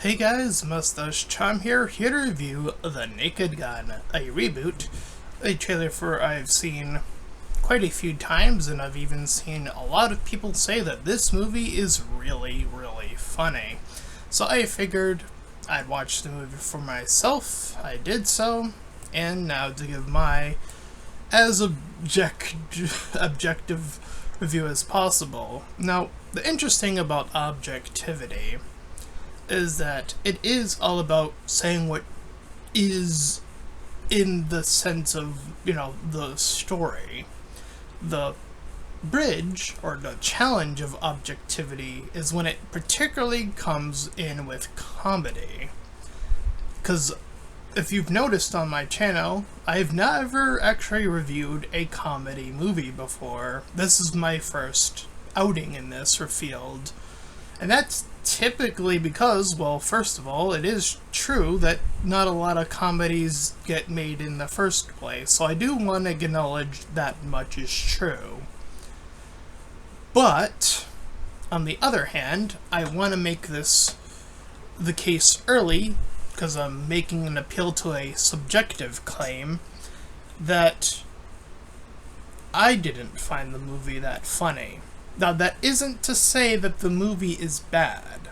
Hey guys, Mustached here to review The Naked Gun, a reboot, a trailer for I've seen quite a few times, and I've even seen a lot of people say that this movie is really funny. So I figured I'd watch the movie for myself. I did so, and now to give my as objective review as possible. Now, the interesting about objectivity is that it is all about saying what is in the sense of, the story. The bridge, or the challenge of objectivity, is when it particularly comes in with comedy. Because if you've noticed on my channel, I've never actually reviewed a comedy movie before. This is my first outing in this field. And that's typically because, well, first of all, it is true that not a lot of comedies get made in the first place, so I do want to acknowledge that much is true. But, on the other hand, I want to make this the case early, because I'm making an appeal to a subjective claim, that I didn't find the movie that funny. Now, that isn't to say that the movie is bad.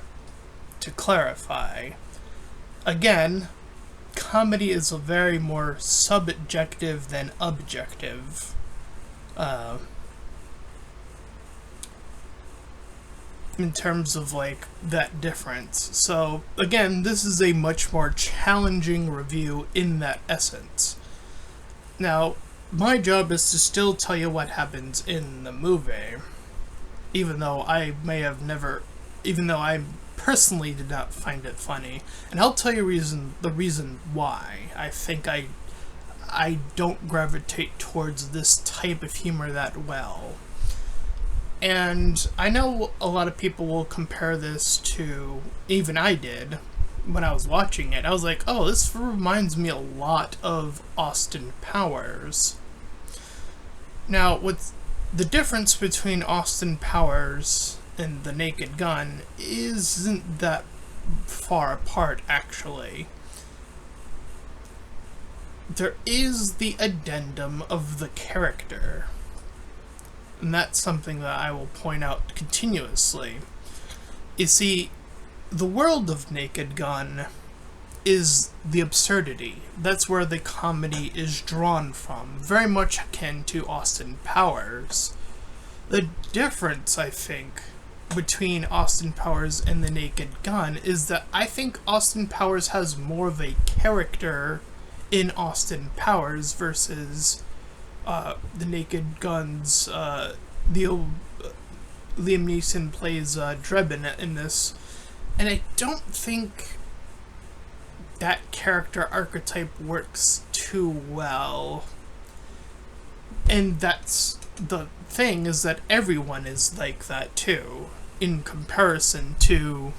To clarify, again, comedy is a very more subjective than objective. In terms of, that difference. So, again, this is a much more challenging review in that essence. Now, my job is to still tell you what happens in the movie. Even though I personally did not find it funny. And I'll tell you the reason why I think I don't gravitate towards this type of humor that well. And I know a lot of people will compare this to, even I did, when I was watching it. I was like, oh, this reminds me a lot of Austin Powers. Now, what's the difference between Austin Powers and The Naked Gun isn't that far apart, actually. There is the addendum of the character, and that's something that I will point out continuously. You see, the world of Naked Gun is the absurdity. That's where the comedy is drawn from, very much akin to Austin Powers. The difference, I think, between Austin Powers and The Naked Gun is that I think Austin Powers has more of a character in Austin Powers versus The Naked Gun's Liam Neeson plays Drebin in this, and I don't think that character archetype works too well. And that's the thing, is that everyone is like that too, in comparison to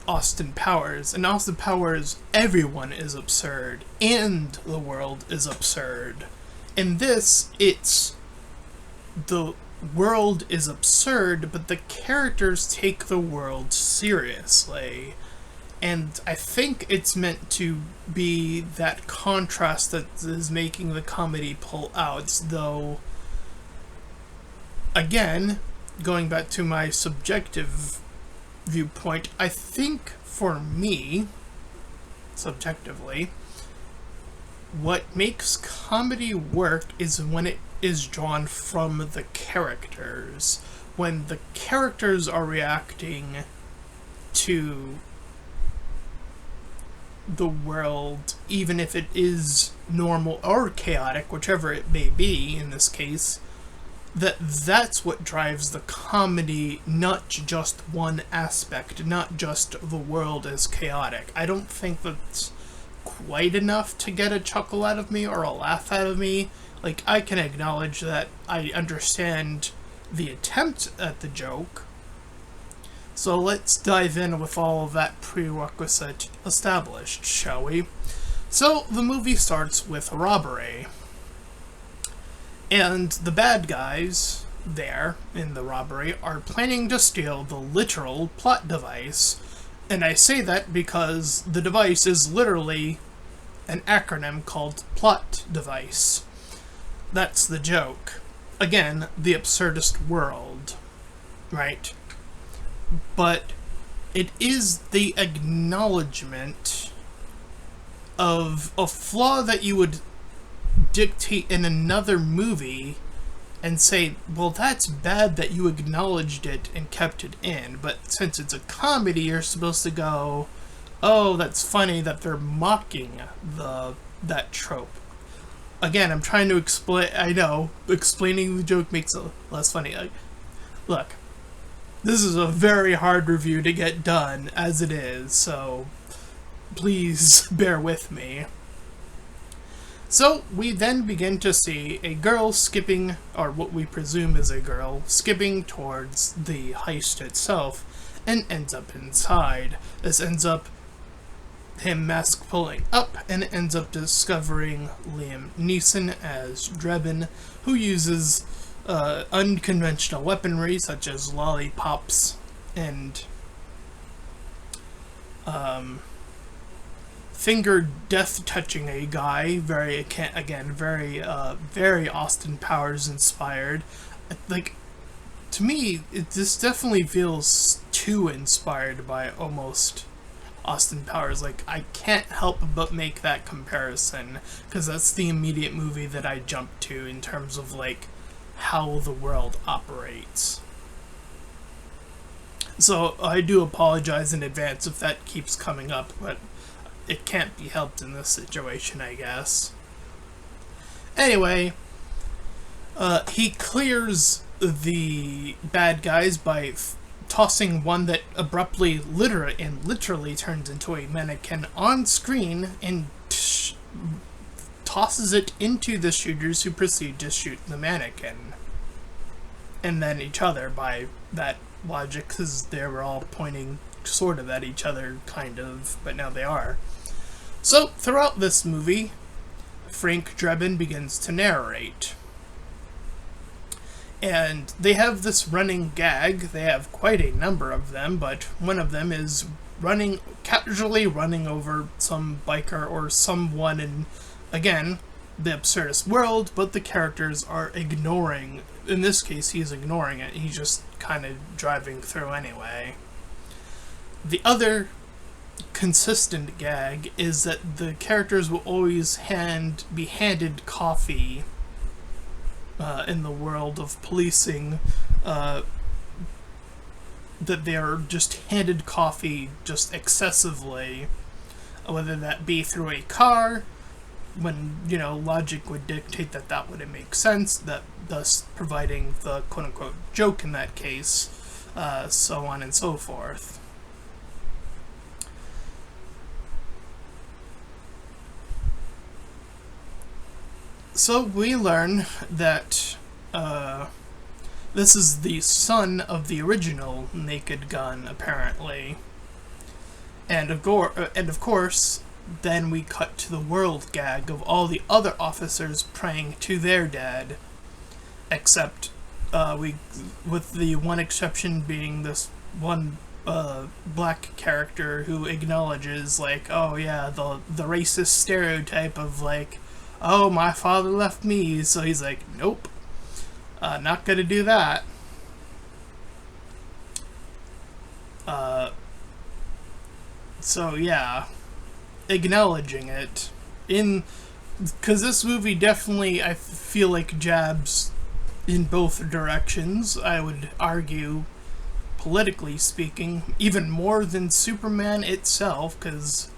Austin Powers. In Austin Powers, everyone is absurd, and the world is absurd. In this, it's the world is absurd, but the characters take the world seriously. And I think it's meant to be that contrast that is making the comedy pull out, though, again, going back to my subjective viewpoint, I think for me, subjectively, what makes comedy work is when it is drawn from the characters. When the characters are reacting to the world, even if it is normal or chaotic, whichever it may be in this case, that's what drives the comedy, not just one aspect, not just the world as chaotic. I don't think that's quite enough to get a chuckle out of me or a laugh out of me. I can acknowledge that I understand the attempt at the joke. So let's dive in with all of that prerequisite established, shall we? So the movie starts with a robbery. And the bad guys there in the robbery are planning to steal the literal plot device. And I say that because the device is literally an acronym called plot device. That's the joke. Again, the absurdist world, right? But it is the acknowledgement of a flaw that you would dictate in another movie and say, well, that's bad that you acknowledged it and kept it in, but since it's a comedy, you're supposed to go, oh, that's funny that they're mocking that trope. Again, I'm trying to explain, I know, explaining the joke makes it less funny. Like, look, this is a very hard review to get done as it is, so please bear with me. So, we then begin to see a girl skipping, or what we presume is a girl, skipping towards the heist itself, and ends up inside. This ends up him mask pulling up, and it ends up discovering Liam Neeson as Drebin, who uses unconventional weaponry such as lollipops and finger death touching a guy. Very Austin Powers inspired. Like, to me, this definitely feels too inspired by almost Austin Powers. Like, I can't help but make that comparison because that's the immediate movie that I jump to in terms of like how the world operates. So I do apologize in advance if that keeps coming up, but it can't be helped in this situation, I guess. Anyway, he clears the bad guys by tossing one that abruptly, literally turns into a mannequin on screen and tosses it into the shooters, who proceed to shoot the mannequin. And then each other by that logic, because they were all pointing sort of at each other, kind of, but now they are. So, throughout this movie, Frank Drebin begins to narrate. And they have this running gag. They have quite a number of them, but one of them is casually running over some biker or someone in, again, the absurdist world, but the characters are ignoring. In this case, he's ignoring it. He's just kind of driving through anyway. The other consistent gag is that the characters will always be handed coffee in the world of policing, that they are just handed coffee just excessively, whether that be through a car, when, logic would dictate that wouldn't make sense, that thus providing the quote-unquote joke in that case, so on and so forth. So we learn that this is the son of the original Naked Gun, apparently. And of course, then we cut to the world gag of all the other officers praying to their dead, except with the one exception being this one black character who acknowledges, like, oh yeah, the racist stereotype of, like, oh, my father left me, so he's like, nope, not gonna do that. So yeah, acknowledging it, because this movie definitely, I feel like, jabs in both directions. I would argue, politically speaking, even more than Superman itself, because,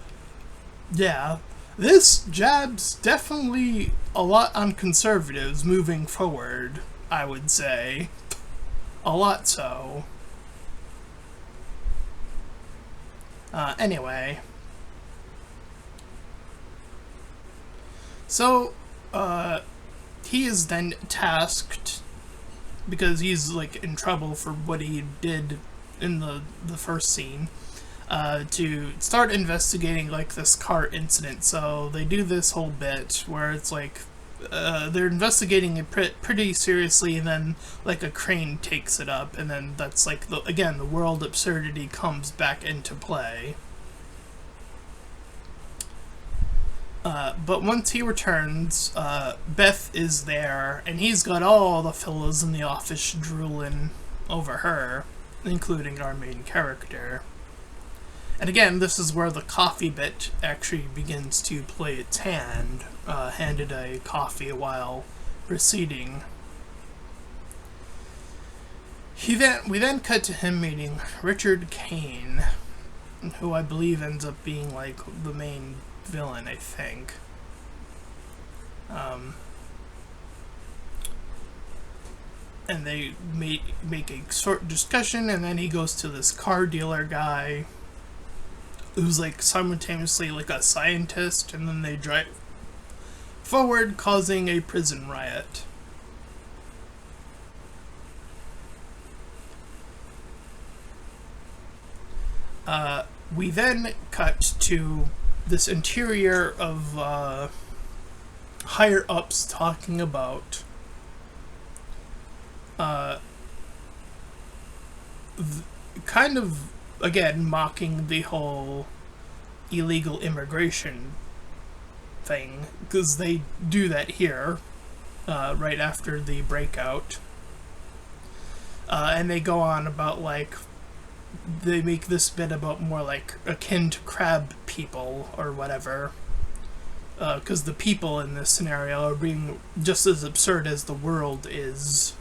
yeah, this jabs definitely a lot on conservatives moving forward, I would say. A lot so. Anyway. So, he is then tasked, because he's, like, in trouble for what he did in the first scene, to start investigating, like, this car incident. So they do this whole bit where it's like they're investigating it pretty seriously, and then like a crane takes it up, and then that's like the world absurdity comes back into play. But once he returns, Beth is there, and he's got all the fellows in the office drooling over her, including our main character. And again, this is where the coffee bit actually begins to play its hand, handed a coffee while proceeding. We then cut to him meeting Richard Kane, who I believe ends up being like the main villain, I think. And they make a short discussion, and then he goes to this car dealer guy who's like simultaneously like a scientist, and then they drive forward, causing a prison riot. We then cut to this interior of higher ups talking about kind of again mocking the whole illegal immigration thing, because they do that here right after the breakout, and they go on about like they make this bit about more like akin to crab people or whatever, because the people in this scenario are being just as absurd as the world is.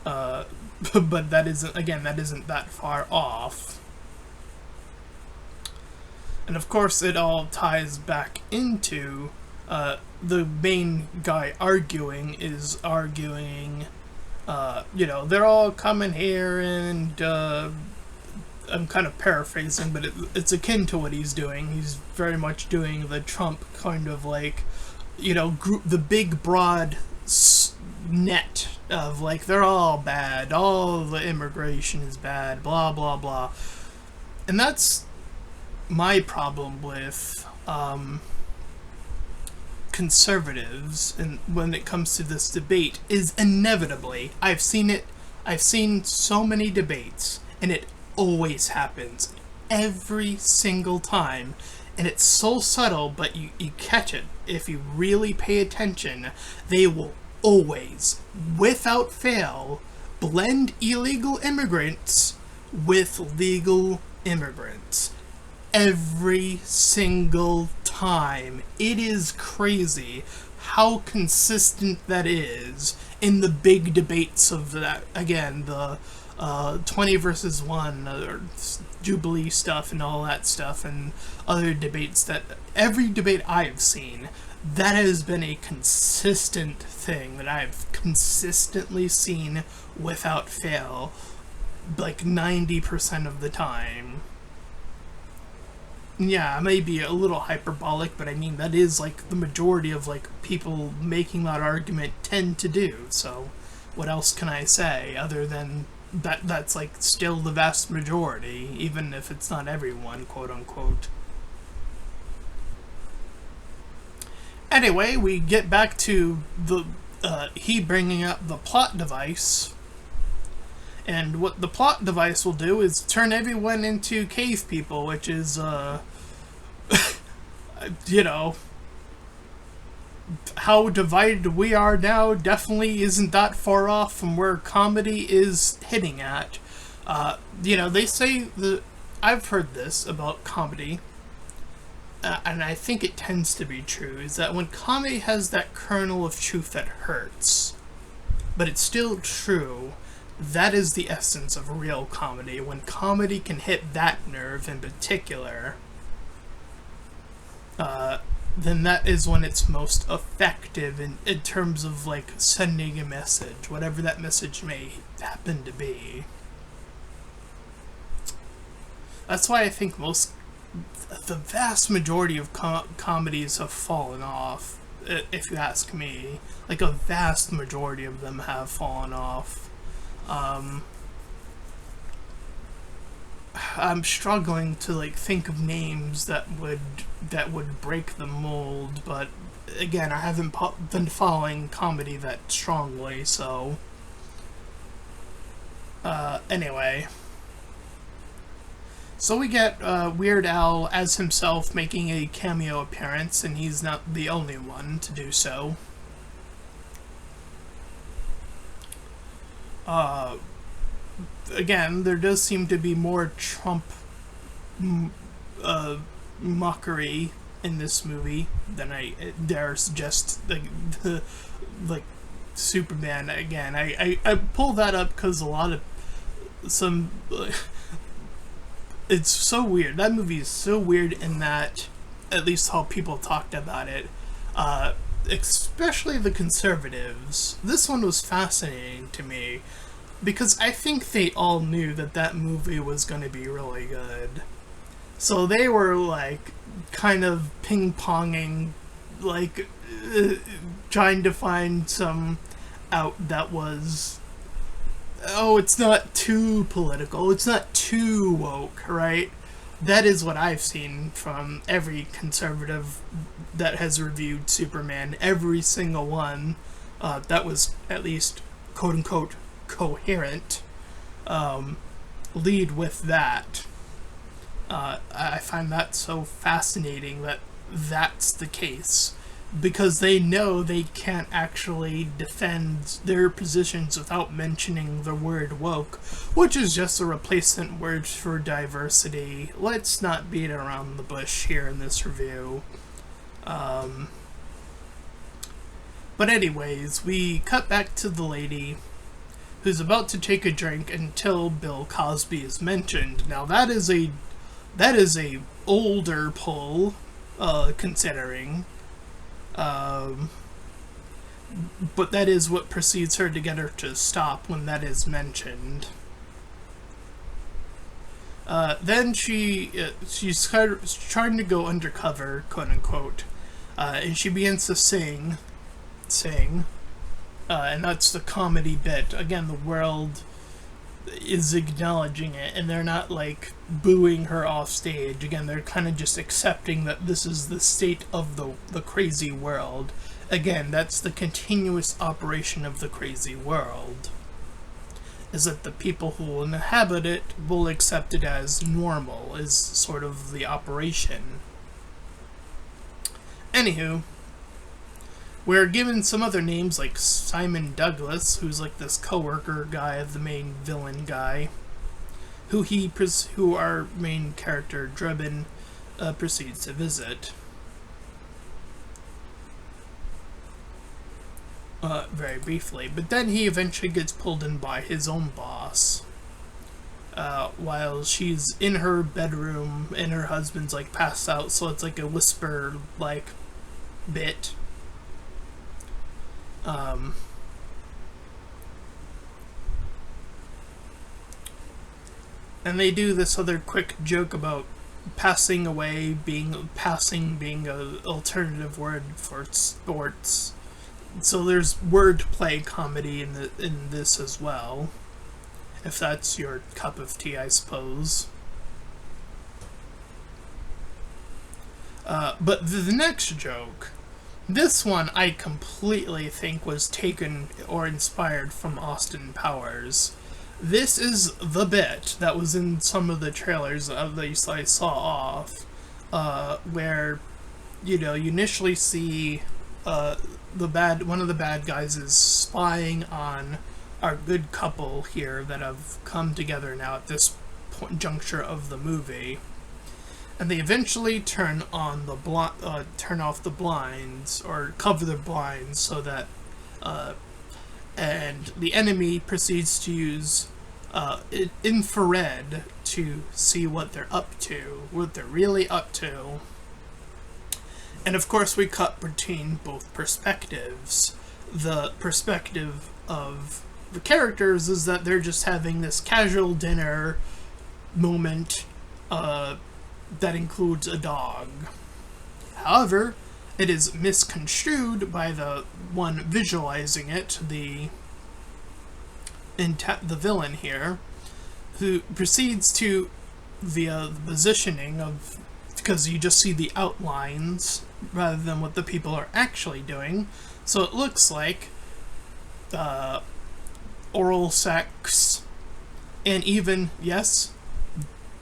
But that isn't that far off. And of course it all ties back into the main guy arguing, they're all coming here, and I'm kind of paraphrasing, but it's akin to what he's doing. He's very much doing the Trump kind of like, group, the big broad net of like, they're all bad, all the immigration is bad, blah blah blah. And that's my problem with conservatives, and when it comes to this debate, is inevitably, I've seen so many debates, and it always happens every single time, and it's so subtle, but you catch it if you really pay attention. They will always, without fail, blend illegal immigrants with legal immigrants. Every single time. It is crazy how consistent that is in the big debates of that, again, the 20 versus 1, or Jubilee stuff and all that stuff, and other debates. That every debate I've seen, that has been a consistent thing that I've consistently seen without fail, like 90% of the time. Yeah, it may be a little hyperbolic, but I mean, that is like the majority of like people making that argument tend to do. So what else can I say other than that's like still the vast majority, even if it's not everyone, quote unquote. Anyway, we get back to the he bringing up the plot device. And what the plot device will do is turn everyone into cave people, which is, how divided we are now definitely isn't that far off from where comedy is hitting at. They say I've heard this about comedy, and I think it tends to be true, is that when comedy has that kernel of truth that hurts, but it's still true, that is the essence of real comedy. When comedy can hit that nerve in particular, then that is when it's most effective in terms of like sending a message, whatever that message may happen to be. That's why I think the vast majority of comedies have fallen off, if you ask me. Like a vast majority of them have fallen off. I'm struggling to like think of names that would break the mold, but again, I haven't been following comedy that strongly, so anyway. So we get Weird Al as himself making a cameo appearance, and he's not the only one to do so. Again, there does seem to be more Trump mockery in this movie than I dare suggest. Like Superman again. I pull that up because a lot of some. It's so weird. That movie is so weird in that, at least how people talked about it, especially the conservatives. This one was fascinating to me because I think they all knew that that movie was going to be really good. So they were like kind of ping-ponging, like trying to find some out that was, oh, it's not too political, it's not too woke, right? That is what I've seen from every conservative that has reviewed Superman. Every single one that was at least quote-unquote coherent lead with that. I find that so fascinating that that's the case, because they know they can't actually defend their positions without mentioning the word woke, which is just a replacement word for diversity. Let's not beat around the bush here in this review. But anyways, we cut back to the lady who's about to take a drink until Bill Cosby is mentioned. Now that is a older pull, considering. But that is what precedes her to get her to stop when that is mentioned. Then she's trying to go undercover, quote unquote, and she begins to sing, and that's the comedy bit. Again, the world is acknowledging it, and they're not like booing her off stage. Again, they're kind of just accepting that this is the state of the crazy world. Again, that's the continuous operation of the crazy world, is that the people who will inhabit it will accept it as normal, is sort of the operation. Anywho, we're given some other names like Simon Douglas, who's like this coworker guy of the main villain guy, who our main character Drebin proceeds to visit. Very briefly, but then he eventually gets pulled in by his own boss. While she's in her bedroom and her husband's like passed out, so it's like a whisper like bit. And they do this other quick joke about passing being an alternative word for sports. So there's wordplay comedy in this as well, if that's your cup of tea, I suppose. But the next joke, this one I completely think was taken or inspired from Austin Powers. This is the bit that was in some of the trailers that I saw off, where, you initially see one of the bad guys is spying on our good couple here that have come together now at this juncture of the movie, and they eventually turn off the blinds, or cover the blinds, so that and the enemy proceeds to use infrared to see what they're up to, what they're really up to. And of course we cut between both perspectives. The perspective of the characters is that they're just having this casual dinner moment that includes a dog. However, it is misconstrued by the one visualizing it, the villain here, who proceeds to via the positioning of, because you just see the outlines rather than what the people are actually doing. So it looks like oral sex, and even, yes,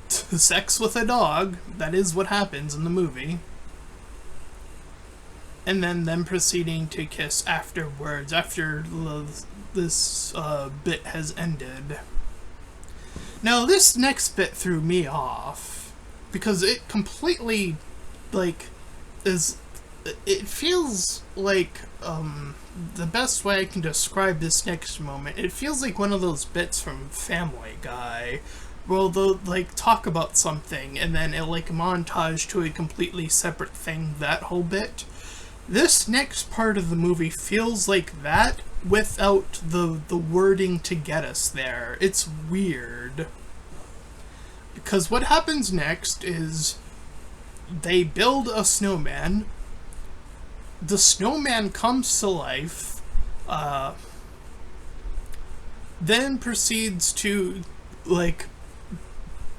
sex with a dog. That is what happens in the movie. And then them proceeding to kiss afterwards, after this bit has ended. Now, this next bit threw me off, because it completely, like, it feels like, the best way I can describe this next moment, it feels like one of those bits from Family Guy, where they'll, like, talk about something, and then it'll, like, montage to a completely separate thing, that whole bit. This next part of the movie feels like that, without the wording to get us there. It's weird. Because what happens next is they build a snowman. The snowman comes to life, then proceeds to, like,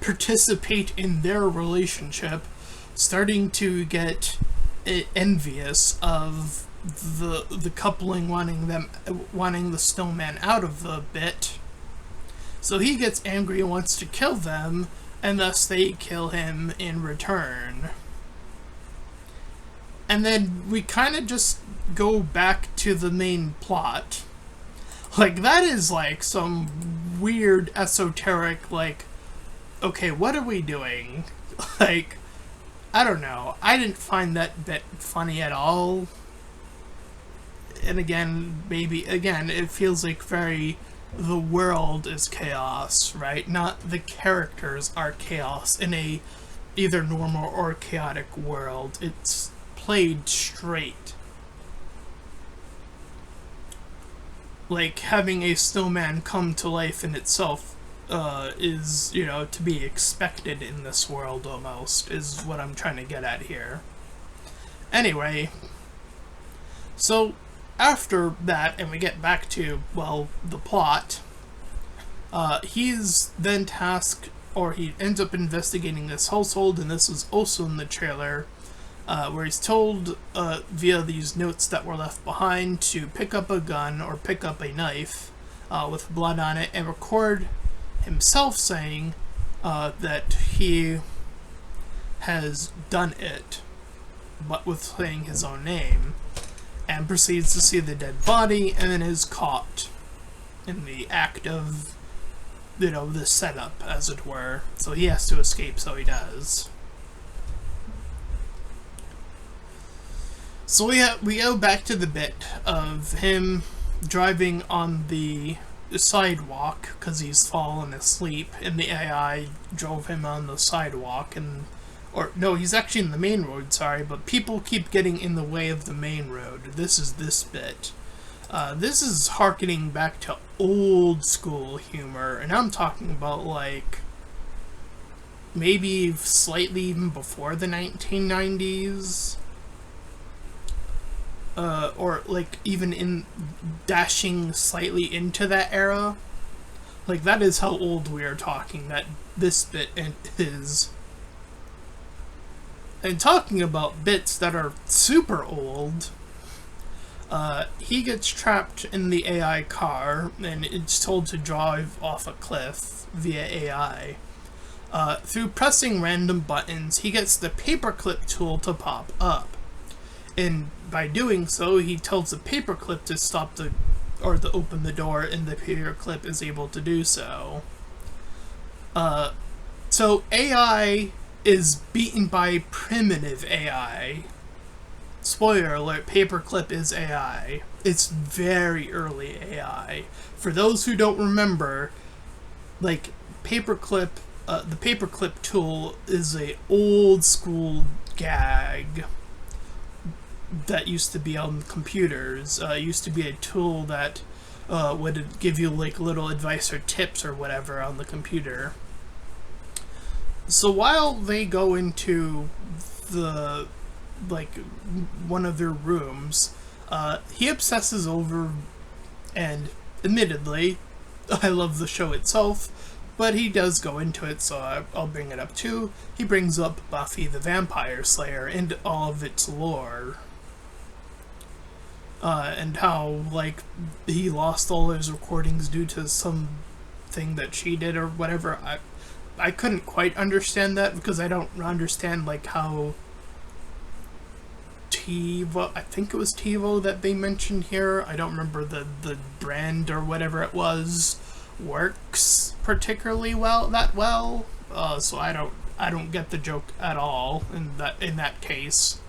participate in their relationship, starting to get envious of the coupling wanting the snowman out of the bit. So he gets angry and wants to kill them, and thus they kill him in return. And then we kind of just go back to the main plot. Like, that is like some weird esoteric, like, okay, what are we doing? Like, I don't know. I didn't find that bit funny at all. And again, it feels like very, the world is chaos, right? Not the characters are chaos in a either normal or chaotic world. It's played straight. Like, having a snowman come to life in itself is, you know, to be expected in this world almost, is what I'm trying to get at here. Anyway, so after that, and we get back to, well, the plot, he's then tasked, or he ends up investigating this household, and this is also in the trailer, where he's told via these notes that were left behind to pick up a gun or pick up a knife with blood on it and record himself saying that he has done it, but with saying his own name, and proceeds to see the dead body, and then is caught in the act of, you know, the setup, as it were. So he has to escape, so he does. So we go back to the bit of him driving on the sidewalk, because he's fallen asleep, and the AI drove him on the sidewalk, and or no, he's actually in the main road, sorry, but people keep getting in the way of the main road. This is this bit. This is harkening back to old school humor, and I'm talking about, like, maybe slightly even before the 1990s. Or, like, even in dashing slightly into that era. Like, that is how old we are talking, that this bit is. And talking about bits that are super old, he gets trapped in the AI car, and it's told to drive off a cliff via AI. Through pressing random buttons, he gets the paperclip tool to pop up. And by doing so, he tells the paperclip to stop to open the door, and the paperclip is able to do so. So AI is beaten by primitive AI. Spoiler alert, paperclip is AI. It's very early AI. For those who don't remember, like, paperclip, the paperclip tool is a old school gag that used to be on computers. Used to be a tool that would give you, like, little advice or tips or whatever on the computer. So while they go into the, like, one of their rooms, he obsesses over, and admittedly, I love the show itself, but he does go into it, so I'll bring it up too. He brings up Buffy the Vampire Slayer and all of its lore. And how, like, he lost all his recordings due to something that she did or whatever. I couldn't quite understand that because I don't understand, like, how TiVo, I think it was TiVo that they mentioned here, I don't remember the brand or whatever it was, works particularly well. So I don't get the joke at all in that case.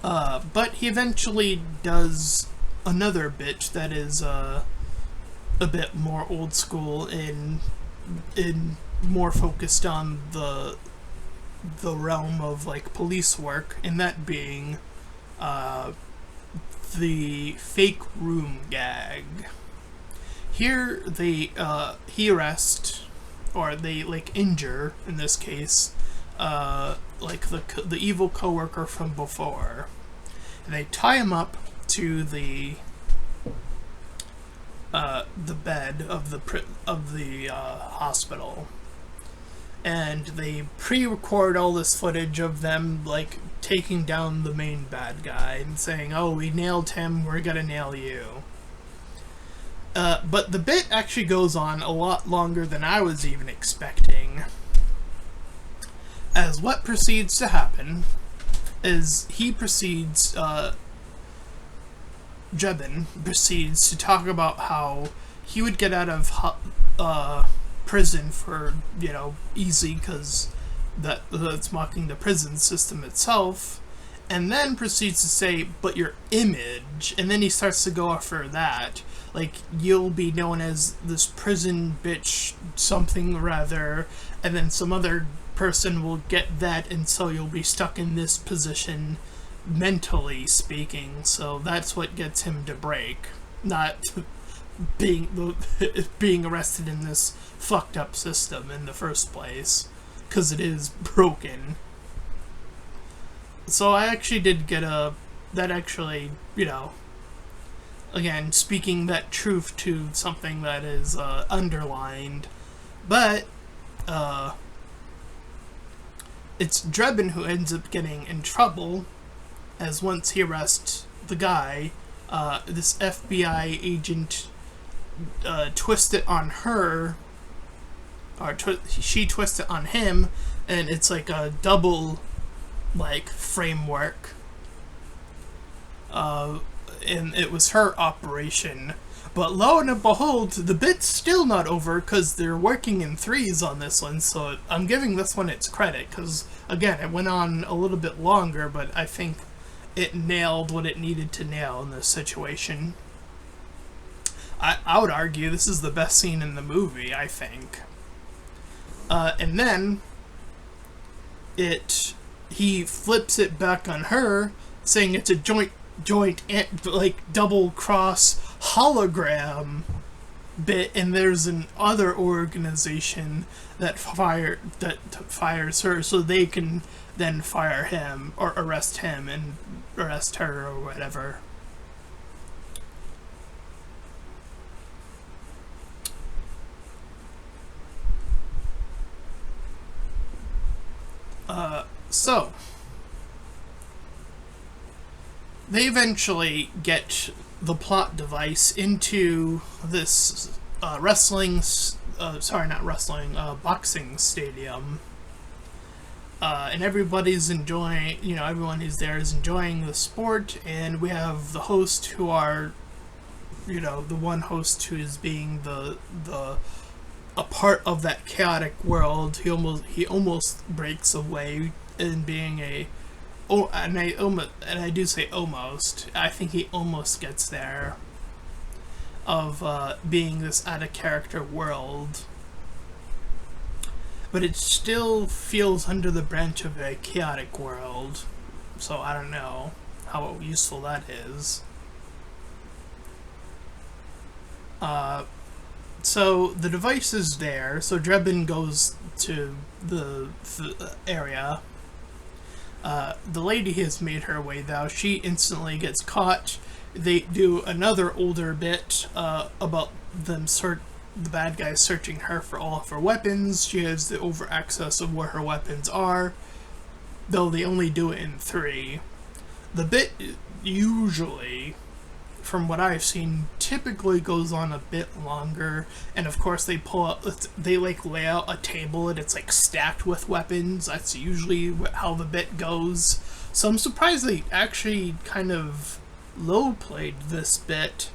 But he eventually does another bit that is a bit more old school in more focused on the realm of, like, police work, and that being the fake room gag. Here he arrest, or they, like, injure, in this case, like the evil coworker from before. And they tie him up to the bed of the hospital, and they pre-record all this footage of them, like, taking down the main bad guy and saying, "Oh, we nailed him, we're gonna nail you." But the bit actually goes on a lot longer than I was even expecting, as what proceeds to happen is Jebin proceeds to talk about how he would get out of prison for, easy, because that's mocking the prison system itself, and then proceeds to say, "But your image," and then he starts to go after that, like, "You'll be known as this prison bitch something or other, and then some other person will get that, and so you'll be stuck in this position, mentally speaking." So that's what gets him to break, not being arrested in this fucked up system in the first place, because it is broken. So I actually did get again, speaking that truth to something that is underlined, but it's Drebin who ends up getting in trouble, as once he arrests the guy, this FBI agent twists it on her, or she twists it on him, and it's like a double, like, framework. And it was her operation. But lo and behold, the bit's still not over, because they're working in threes on this one, so I'm giving this one its credit, because, again, it went on a little bit longer, but I think it nailed what it needed to nail in this situation. I would argue this is the best scene in the movie, I think. And then he flips it back on her, saying it's a joint, like, double cross hologram bit, and there's an other organization that fires her, so they can then fire him, or arrest him and arrest her, or whatever. So they eventually get the plot device into this boxing stadium, and everybody's enjoying, everyone who's there is enjoying the sport, and we have the host who are, the one host who is being a part of that chaotic world. He almost breaks away in being and I do say almost. I think he almost gets there, of being this out of character world, but it still feels under the branch of a chaotic world. So I don't know how useful that is. So the device is there, so Drebin goes to the area. The lady has made her way, though. She instantly gets caught, they do another older bit about the bad guys searching her for all of her weapons. She has the over access of where her weapons are, though they only do it in 3. The bit usually, from what I've seen, typically goes on a bit longer, and of course they lay out a table and it's like stacked with weapons. That's usually how the bit goes. So I'm surprised they actually kind of low played this bit,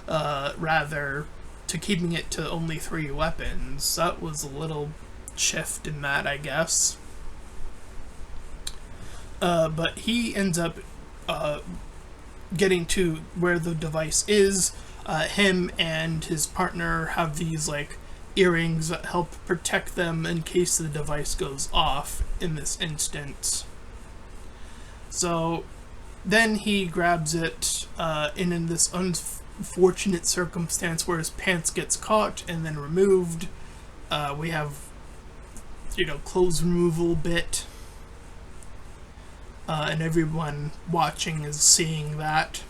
rather to keeping it to only 3 weapons. That was a little shift in that, I guess. But he ends up getting to where the device is. Him and his partner have these like earrings that help protect them in case the device goes off in this instance. So then he grabs it, and in this unfortunate circumstance where his pants gets caught and then removed, we have, clothes removal bit. And everyone watching is seeing that,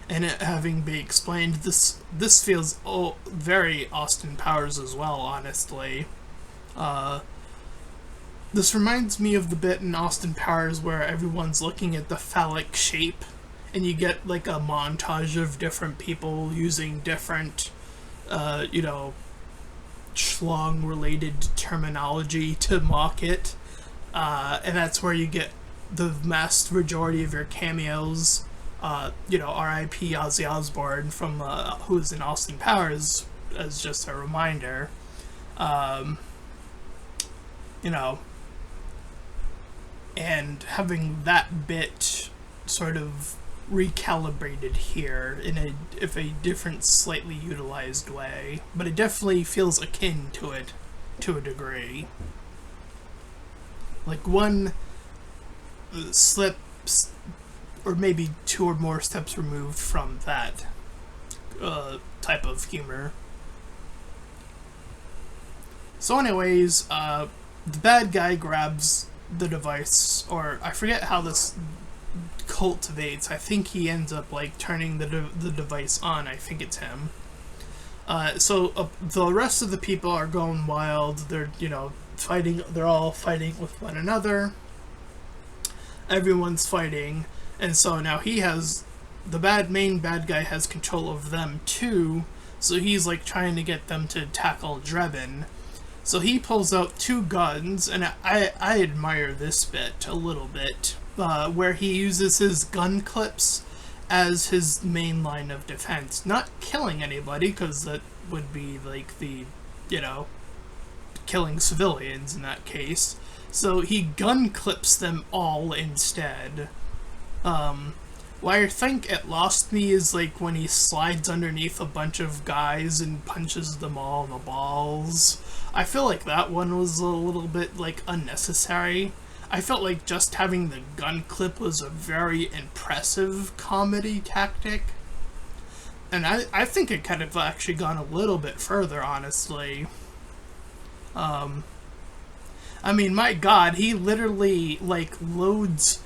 and it having been explained. This feels very Austin Powers as well, honestly. This reminds me of the bit in Austin Powers where everyone's looking at the phallic shape, and you get like a montage of different people using different, schlong-related terminology to mock it, and that's where you get the vast majority of your cameos. R.I.P. Ozzy Osbourne from who's in Austin Powers, as just a reminder. And having that bit sort of recalibrated here in a different, slightly utilized way, but it definitely feels akin to it to a degree. Like one slips, or maybe 2 or more steps removed from that type of humor. So anyways, the bad guy grabs the device, or I forget how this cultivates. I think he ends up like turning the device on. I think it's him. So the rest of the people are going wild. They're fighting. They're all fighting with one another. Everyone's fighting, and so now the main bad guy has control of them too. So he's like trying to get them to tackle Drebin. So he pulls out 2 guns, and I admire this bit a little bit, where he uses his gun clips as his main line of defense. Not killing anybody, because that would be like the, killing civilians in that case. So he gun clips them all instead. Why I think it lost me is like when he slides underneath a bunch of guys and punches them all in the balls. I feel like that one was a little bit like unnecessary. I felt like just having the gun clip was a very impressive comedy tactic. And I think it could have actually gone a little bit further, honestly. I mean, my god, he literally, like, loads,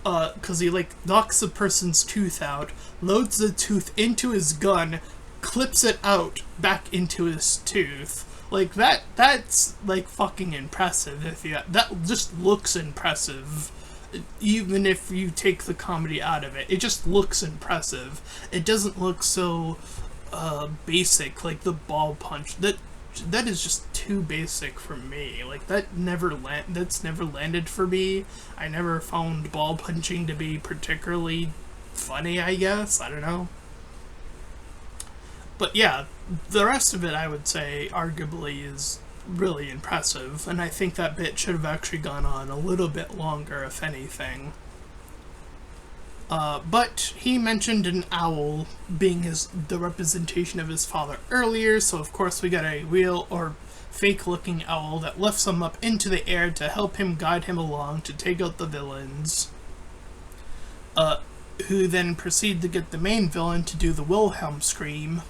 because he, like, knocks the person's tooth out, loads the tooth into his gun, clips it out back into his tooth. Like, that's, like, fucking impressive. That just looks impressive. Even if you take the comedy out of it, it just looks impressive. It doesn't look so, basic, like the ball punch. That is just too basic for me. Like, that's never landed for me. I never found ball punching to be particularly funny, I guess. I don't know. But yeah, the rest of it, I would say, arguably is really impressive, and I think that bit should have actually gone on a little bit longer, if anything. But he mentioned an owl being the representation of his father earlier, so of course we got a real or fake-looking owl that lifts him up into the air to help him guide him along to take out the villains, who then proceed to get the main villain to do the Wilhelm scream.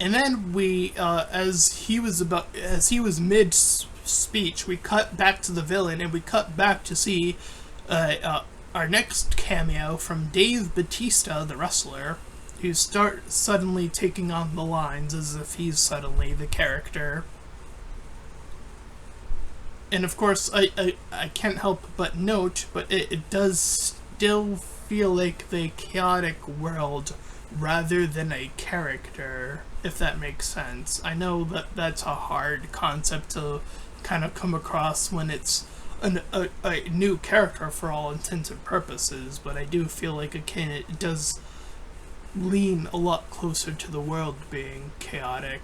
And then we, as he was mid-speech, we cut back to the villain, and we cut back to see our next cameo from Dave Bautista, the wrestler, who starts suddenly taking on the lines as if he's suddenly the character. And of course, I can't help but note, but it does still feel like the chaotic world rather than a character, if that makes sense. I know that that's a hard concept to kind of come across when it's a new character for all intents and purposes, but I do feel like it does lean a lot closer to the world being chaotic.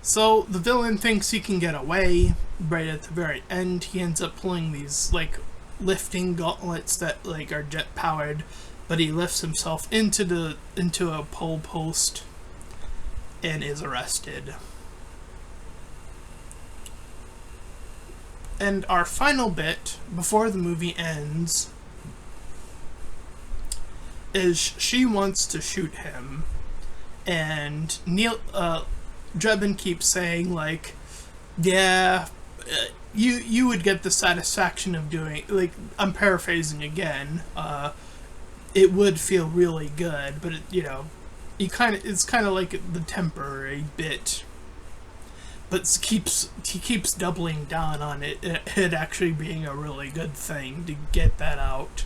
So the villain thinks he can get away. Right at the very end, he ends up pulling these like lifting gauntlets that like are jet powered, but he lifts himself into a pole post and is arrested. And our final bit before the movie ends is she wants to shoot him, and Drebin keeps saying, like, yeah, you would get the satisfaction of doing, like, I'm paraphrasing again, it would feel really good, but, it's kind of like the temporary bit, but he keeps doubling down on it actually being a really good thing to get that out.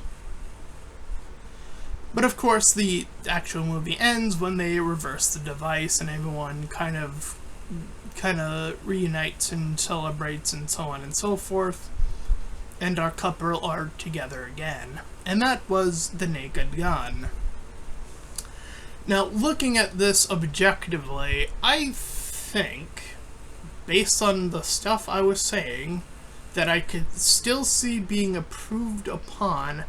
But of course, the actual movie ends when they reverse the device and everyone kind of reunites and celebrates and so on and so forth, and our couple are together again. And that was The Naked Gun. Now, looking at this objectively, I think, based on the stuff I was saying, that I could still see being improved upon.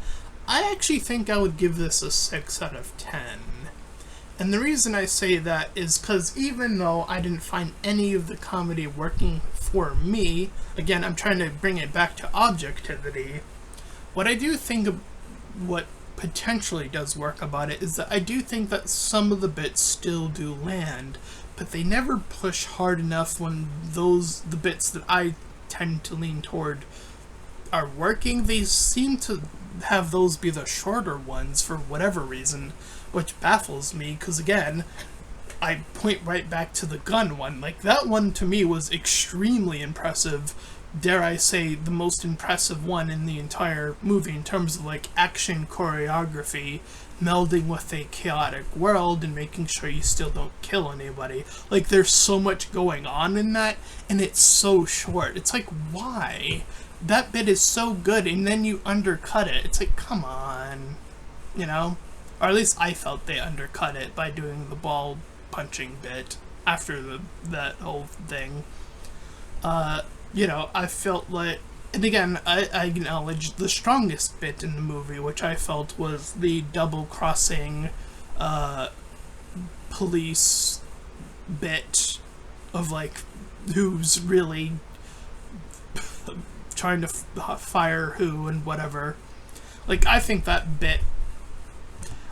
I actually think I would give this a 6 out of 10. And the reason I say that is because even though I didn't find any of the comedy working for me, again, I'm trying to bring it back to objectivity, what I do think what potentially does work about it is that I do think that some of the bits still do land, but they never push hard enough when the bits that I tend to lean toward are working. They seem to have those be the shorter ones for whatever reason, which baffles me, because again, I point right back to the gun one. Like, that one to me was extremely impressive, dare I say the most impressive one in the entire movie in terms of like action choreography, melding with a chaotic world and making sure you still don't kill anybody. Like, there's so much going on in that, and it's so short. It's like, why? That bit is so good, and then you undercut it. It's like, come on, Or at least I felt they undercut it by doing the ball punching bit after that whole thing. I felt like, and again, I acknowledge the strongest bit in the movie, which I felt was the double-crossing police bit of, like, who's really trying to fire who and whatever. Like, I think that bit,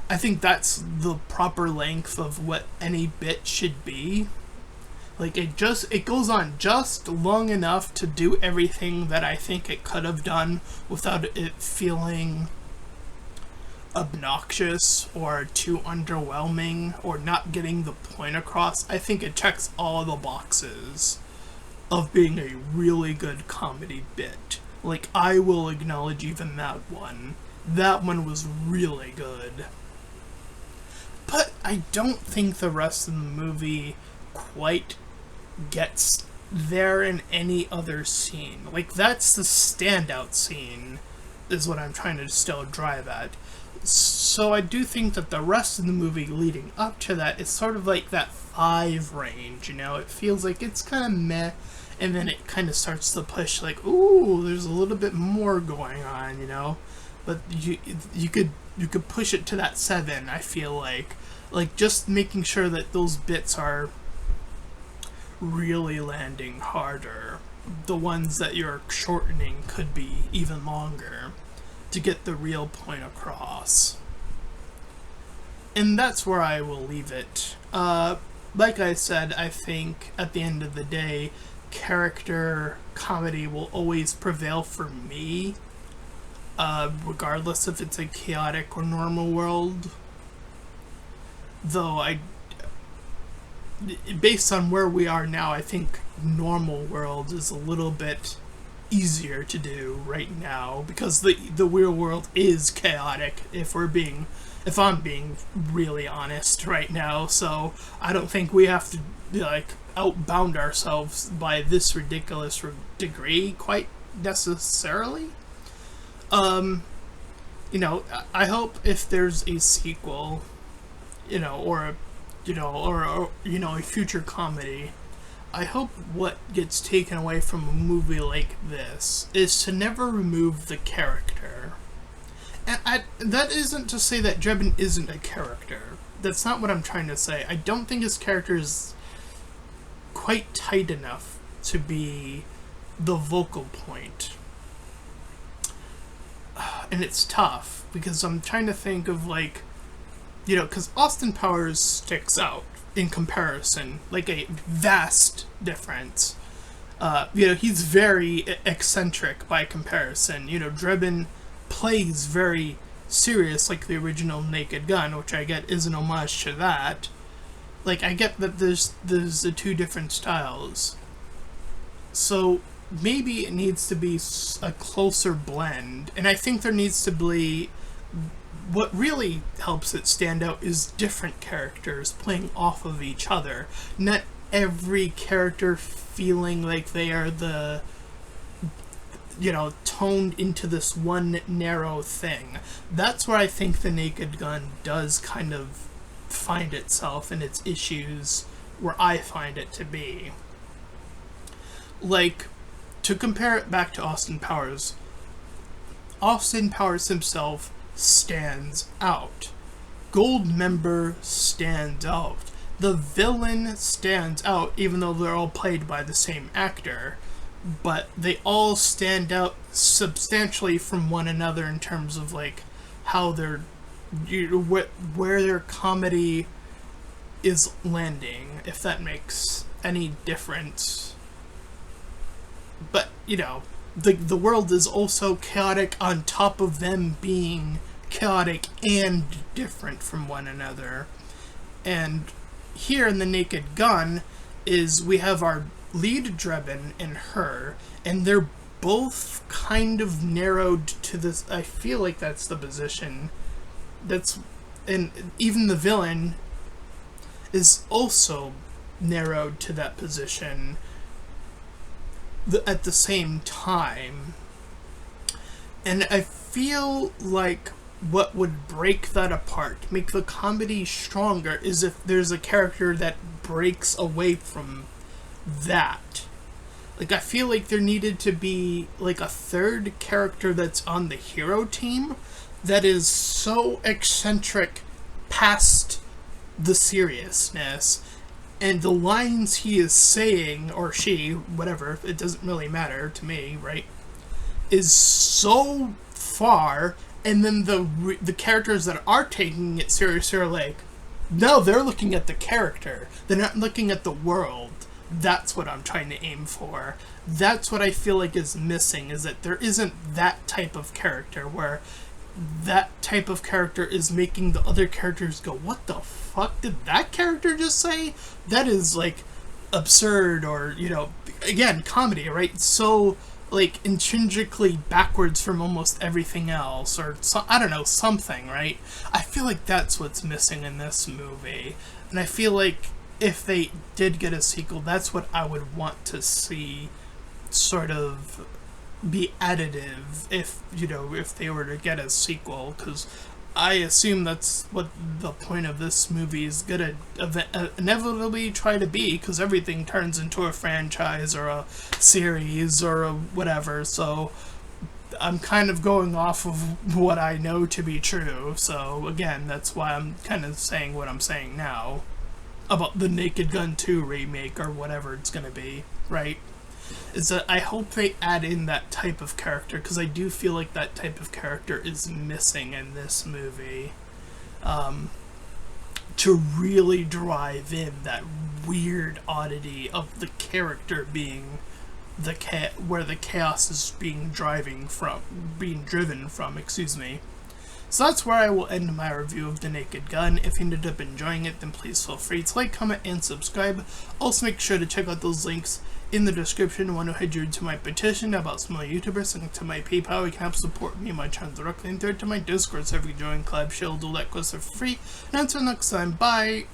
I think that's the proper length of what any bit should be. Like, it goes on just long enough to do everything that I think it could have done without it feeling obnoxious or too underwhelming or not getting the point across. I think it checks all the boxes of being a really good comedy bit. Like, I will acknowledge even that one. That one was really good. But I don't think the rest of the movie quite gets there in any other scene. Like, that's the standout scene, is what I'm trying to still drive at. So I do think that the rest of the movie leading up to that is sort of like that 5 range, It feels like it's kind of meh, and then it kind of starts to push, like, ooh, there's a little bit more going on, But you could push it to that 7, I feel like. Like, just making sure that those bits are really landing harder. The ones that you're shortening could be even longer to get the real point across. And that's where I will leave it. Like I said, I think at the end of the day, character comedy will always prevail for me, regardless if it's a chaotic or normal world. Though based on where we are now, I think normal world is a little bit easier to do right now because the real world is chaotic. If I'm being really honest right now, so I don't think we have to like outbound ourselves by this ridiculous degree quite necessarily. I hope if there's a sequel, or a future comedy, I hope what gets taken away from a movie like this is to never remove the character. And that isn't to say that Drebin isn't a character. That's not what I'm trying to say. I don't think his character is quite tight enough to be the vocal point. And it's tough, because I'm trying to think of, because Austin Powers sticks out in comparison, like a vast difference. He's very eccentric by comparison. Drebin plays very serious, like the original Naked Gun, which I get is an homage to that. I get that there's the two different styles. So maybe it needs to be a closer blend, and I think there needs to be... What really helps it stand out is different characters playing off of each other. Not every character feeling like they are toned into this one narrow thing. That's where I think the Naked Gun does kind of find itself in its issues, where I find it to be. To compare it back to Austin Powers himself stands out. Goldmember stands out. The villain stands out, even though they're all played by the same actor. But they all stand out substantially from one another in terms of how they're, where their comedy is landing, if that makes any difference. But the world is also chaotic on top of them being chaotic and different from one another. And here in the Naked Gun we have our lead Drebin and her, and they're both kind of narrowed to this. I feel like that's the position. And even the villain is also narrowed to that position at the same time. And I feel like what would break that apart, make the comedy stronger, is if there's a character that breaks away from that. I feel like there needed to be a third character that's on the hero team that is so eccentric past the seriousness, and the lines he is saying, or she, whatever, it doesn't really matter to me, right, is so far, and then the characters that are taking it seriously are no, they're looking at the character. They're not looking at the world. That's what I'm trying to aim for. That's what I feel like is missing, is that there isn't that type of character where that type of character is making the other characters go, what the fuck did that character just say? That is absurd, or again, comedy, right? So intrinsically backwards from almost everything else, or I don't know, something, right? I feel like that's what's missing in this movie, and I feel like if they did get a sequel, that's what I would want to see sort of be additive if they were to get a sequel, because I assume that's what the point of this movie is gonna inevitably try to be, because everything turns into a franchise or a series or a whatever. So I'm kind of going off of what I know to be true. So again, that's why I'm kind of saying what I'm saying now about the Naked Gun 2 remake or whatever it's gonna be, right? Is that I hope they add in that type of character, because I do feel like that type of character is missing in this movie. To to really drive in that weird oddity of the character being where the chaos is being driven from, excuse me. So that's where I will end my review of The Naked Gun. If you ended up enjoying it, then please feel free to like, comment, and subscribe. Also make sure to check out those links in the description. I want to head you to my petition about small YouTubers, link to my PayPal. You can help support me and my channel directly, and third to my Discord server. You can join Collab Shield, do that goes for free. And until next time, bye!